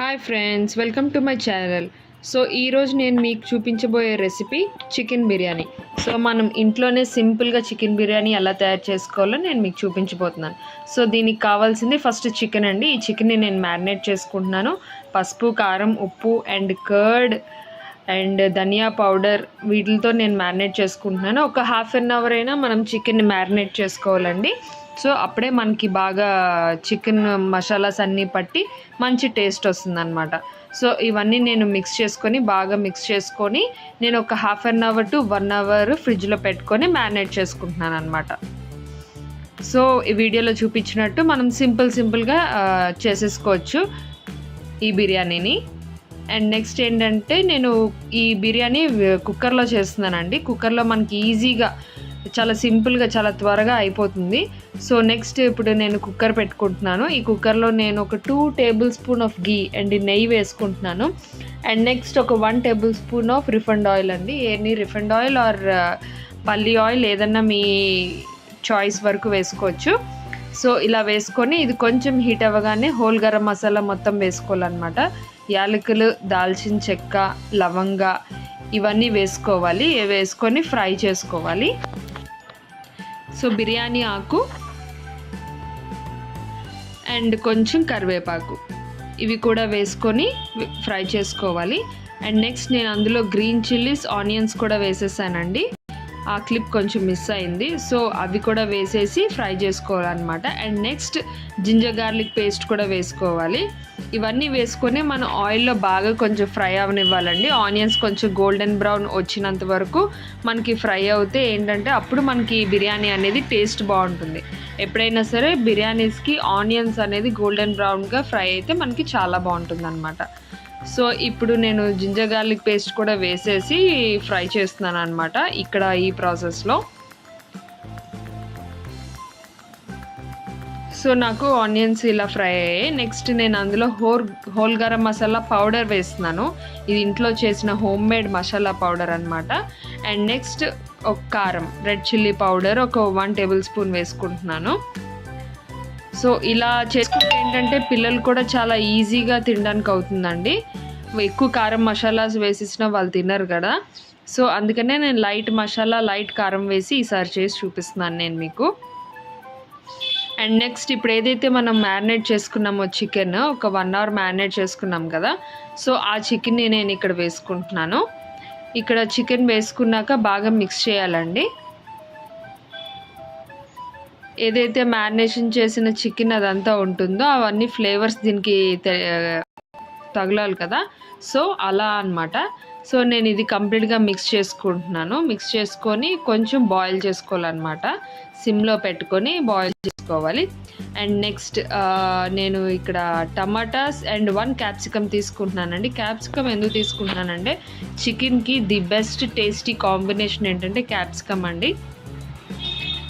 Hi friends, welcome to my channel. So ఈరోజు నేను మీకు చూపించబోయే రెసిపీ చికెన్ బిర్యానీ. సో మనం ఇంట్లోనే సింపుల్గా చికెన్ బిర్యానీ ఎలా తయారు చేసుకోవాలో నేను మీకు చూపించబోతున్నాను. సో దీనికి కావాల్సింది ఫస్ట్ చికెన్ అండి. ఈ చికెన్ని నేను మ్యారినేట్ చేసుకుంటున్నాను. పసుపు, కారం, ఉప్పు and curd and dhania powder వీటితో నేను మ్యారినేట్ చేసుకుంటున్నాను. ఒక హాఫ్ అన్ అవర్ అయినా మనం చికెన్ని మ్యారినేట్ చేసుకోవాలండి. సో అప్పుడే మనకి బాగా చికెన్ మసాలాస్ అన్నీ పట్టి మంచి టేస్ట్ వస్తుందన్నమాట. సో ఇవన్నీ నేను బాగా మిక్స్ చేసుకొని నేను ఒక half an hour to 1 hour ఫ్రిడ్జ్లో పెట్టుకొని మ్యారినేట్ చేసుకుంటున్నాను అనమాట. సో ఈ వీడియోలో చూపించినట్టు మనం సింపుల్గా చేసేసుకోవచ్చు ఈ బిర్యానీని. అండ్ నెక్స్ట్ ఏంటంటే నేను ఈ బిర్యానీ కుక్కర్లో చేస్తున్నానండి. కుక్కర్లో మనకి ఈజీగా చాలా సింపుల్గా చాలా త్వరగా అయిపోతుంది. సో నెక్స్ట్ ఇప్పుడు నేను కుక్కర్ పెట్టుకుంటున్నాను. ఈ కుక్కర్లో నేను ఒక 2 table spoon of ghee and నెయ్యి వేసుకుంటున్నాను. అండ్ నెక్స్ట్ ఒక 1 table spoon of refined oil అండి. ఎనీ రిఫైండ్ ఆయిల్ ఆర్ పల్లి ఆయిల్ ఏదన్నా మీ చాయిస్ వరకు వేసుకోవచ్చు. సో ఇలా వేసుకొని ఇది కొంచెం హీట్ అవ్వగానే హోల్ గరం మసాలా మొత్తం వేసుకోవాలన్నమాట. యాలకులు, దాల్చిన చెక్క, లవంగ ఇవన్నీ వేసుకోవాలి. వేసుకొని ఫ్రై చేసుకోవాలి. సో బిర్యానీ ఆకు అండ్ కొంచెం కరివేపాకు ఇవి కూడా వేసుకొని ఫ్రై చేసుకోవాలి. అండ్ నెక్స్ట్ నేను అందులో గ్రీన్ చిల్లీస్, ఆనియన్స్ కూడా వేసేసానండి. ఆ క్లిప్ కొంచెం మిస్ అయింది. సో అవి కూడా వేసేసి ఫ్రై చేసుకోవాలన్నమాట. And next ginger garlic paste కూడా వేసుకోవాలి. ఇవన్నీ వేసుకొని మనం ఆయిల్లో బాగా కొంచెం ఫ్రై అవనివ్వాలండి. ఆనియన్స్ కొంచెం గోల్డెన్ బ్రౌన్ వచ్చినంత వరకు మనకి ఫ్రై అవుతే ఏంటంటే అప్పుడు మనకి బిర్యానీ అనేది టేస్ట్ బాగుంటుంది. ఎప్పుడైనా సరే బిర్యానీస్కి ఆనియన్స్ అనేది గోల్డెన్ బ్రౌన్గా ఫ్రై అయితే మనకి చాలా బాగుంటుంది అనమాట. సో ఇప్పుడు నేను జింజర్ గార్లిక్ పేస్ట్ కూడా వేసేసి ఫ్రై చేస్తున్నాను అనమాట ఇక్కడ ఈ ప్రాసెస్లో. సో నాకు ఆనియన్స్ ఇలా ఫ్రై అయ్యాయి. నెక్స్ట్ నేను అందులో హోల్ గరం మసాలా పౌడర్ వేస్తున్నాను. ఇది ఇంట్లో చేసిన హోమ్ మేడ్ మసాలా పౌడర్ అనమాట. అండ్ నెక్స్ట్ ఒక కారం, రెడ్ చిల్లీ పౌడర్ ఒక 1 టేబుల్ స్పూన్ వేసుకుంటున్నాను. సో ఇలా చేసుకుంటే ఏంటంటే పిల్లలు కూడా చాలా ఈజీగా తినడానికి అవుతుందండి. ఎక్కువ కారం మసాలాస్ వేసేసిన వాళ్ళు తినరు కదా. సో అందుకనే నేను లైట్ మసాలా, లైట్ కారం వేసి ఈసారి చేసి చూపిస్తున్నాను నేను మీకు. అండ్ నెక్స్ట్ ఇప్పుడు ఏదైతే మనం మ్యారినేట్ చేసుకున్నామో చికెన్, ఒక 1 అవర్ మ్యారినేట్ చేసుకున్నాం కదా. సో ఆ చికెన్ని నేను ఇక్కడ వేసుకుంటున్నాను. ఇక్కడ చికెన్ వేసుకున్నాక బాగా మిక్స్ చేయాలండి. ఏదైతే మ్యారినేషన్ చేసిన చికెన్ అదంతా ఉంటుందో అవన్నీ ఫ్లేవర్స్ దీనికి తగలాలి కదా. సో అలా అన్నమాట. సో నేను ఇది కంప్లీట్గా మిక్స్ చేసుకుంటున్నాను. మిక్స్ చేసుకొని కొంచెం బాయిల్ చేసుకోవాలన్నమాట. సిమ్లో పెట్టుకొని బాయిల్ చేసుకోవాలి. అండ్ నెక్స్ట్ నేను ఇక్కడ టమాటాస్ అండ్ 1 క్యాప్సికమ్ తీసుకుంటున్నానండి. క్యాప్సికమ్ ఎందుకు తీసుకుంటున్నానంటే చికెన్కి ది బెస్ట్ టేస్టీ కాంబినేషన్ ఏంటంటే క్యాప్సికమ్ అండి.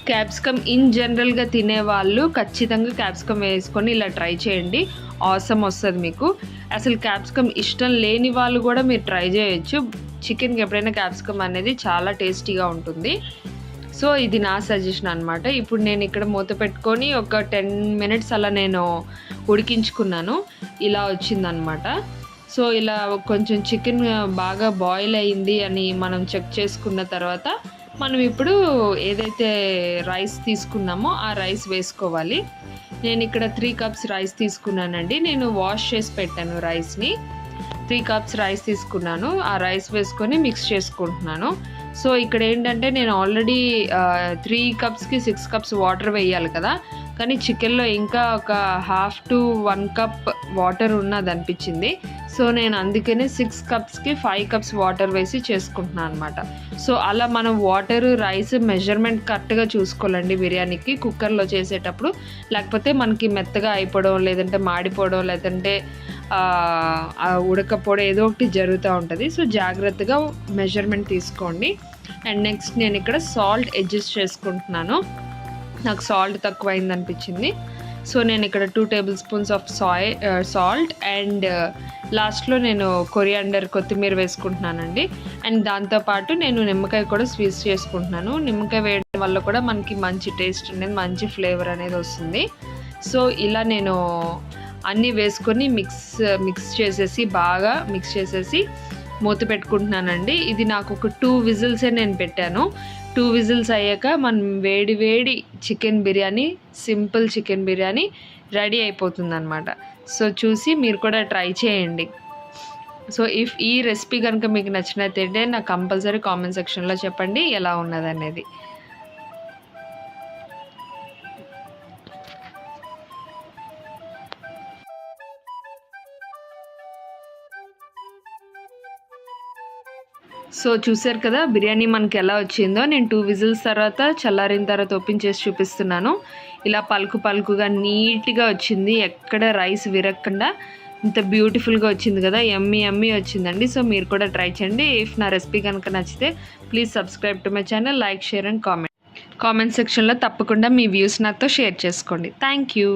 క్యాప్సికమ్ ఇన్ జనరల్గా తినేవాళ్ళు ఖచ్చితంగా క్యాప్సికమ్ వేసుకొని ఇలా ట్రై చేయండి. ఆసమ్ వస్తుంది మీకు. అసలు క్యాప్సికమ్ ఇష్టం లేని వాళ్ళు కూడా మీరు ట్రై చేయొచ్చు. చికెన్కి ఎప్పుడైనా క్యాప్సికమ్ అనేది చాలా టేస్టీగా ఉంటుంది. సో ఇది నా సజెషన్ అనమాట. ఇప్పుడు నేను ఇక్కడ మూత పెట్టుకొని ఒక 10 మినిట్స్ అలా నేను ఉడికించుకున్నాను. ఇలా వచ్చిందనమాట. సో ఇలా కొంచెం చికెన్ బాగా బాయిల్ అయింది అని మనం చెక్ చేసుకున్న తర్వాత మనం ఇప్పుడు ఏదైతే రైస్ తీసుకున్నామో ఆ రైస్ వేసుకోవాలి. నేను ఇక్కడ 3 కప్స్ రైస్ తీసుకున్నానండి. నేను వాష్ చేసి పెట్టాను రైస్ని. 3 కప్స్ రైస్ తీసుకున్నాను. ఆ రైస్ వేసుకొని మిక్స్ చేసుకుంటున్నాను. సో ఇక్కడ ఏంటంటే నేను ఆల్రెడీ 3 కప్స్కి 6 కప్స్ వాటర్ వేయాలి కదా. కానీ చికెన్లో ఇంకా ఒక 1/2 to 1 కప్ వాటర్ ఉన్నది అనిపించింది. సో నేను అందుకనే 6 కప్స్కి 5 కప్స్ వాటర్ వేసి చేసుకుంటున్నాను అనమాట. సో అలా మనం వాటర్, రైస్ మెజర్మెంట్ కరెక్ట్గా చూసుకోవాలండి బిర్యానీకి కుక్కర్లో చేసేటప్పుడు. లేకపోతే మనకి మెత్తగా అయిపోవడం, లేదంటే మాడిపోవడం, లేదంటే ఉడకపోవడం ఏదో ఒకటి జరుగుతూ ఉంటుంది. సో జాగ్రత్తగా మెజర్మెంట్ తీసుకోండి. అండ్ నెక్స్ట్ నేను ఇక్కడ సాల్ట్ అడ్జస్ట్ చేసుకుంటున్నాను. నాకు సాల్ట్ తక్కువ అయింది అనిపించింది. సో నేను ఇక్కడ 2 table spoons of salt and లాస్ట్లో నేను కొరియాండర్, కొత్తిమీర వేసుకుంటున్నానండి. అండ్ దాంతోపాటు నేను నిమ్మకాయ కూడా స్క్వీజ్ చేసుకుంటున్నాను. నిమ్మకాయ వేయడం వల్ల కూడా మనకి మంచి టేస్ట్ అనేది, మంచి ఫ్లేవర్ అనేది వస్తుంది. సో ఇలా నేను అన్నీ వేసుకొని మిక్స్ చేసేసి బాగా మిక్స్ చేసేసి మూత పెట్టుకుంటున్నానండి. ఇది నాకు ఒక 2 విజిల్సే నేను పెట్టాను. 2 విజిల్స్ అయ్యాక మనం వేడి వేడి chicken biryani, simple chicken biryani ready అయిపోతుందన్నమాట. సో చూసి మీరు కూడా ట్రై చేయండి. సో ఈ రెసిపీ కనుక మీకు నచ్చినట్టయితే నాకు కంపల్సరీ కామెంట్ సెక్షన్లో చెప్పండి ఎలా ఉన్నదనేది. సో చూసారు కదా బిర్యానీ మనకి ఎలా వచ్చిందో. నేను 2 విజిల్స్ తర్వాత చల్లారిన తర్వాత ఓపెన్ చేసి చూపిస్తున్నాను. ఇలా పలుకుగా నీట్గా వచ్చింది, ఎక్కడ రైస్ విరగకుండా ఇంత బ్యూటిఫుల్గా వచ్చింది కదా. యమ్మీ వచ్చిందండి. సో మీరు కూడా ట్రై చేయండి. ఇఫ్ నా రెసిపీ కనుక నచ్చితే please subscribe to my channel, like, share and comment సెక్షన్లో తప్పకుండా మీ వ్యూస్ నాతో షేర్ చేసుకోండి. Thank you.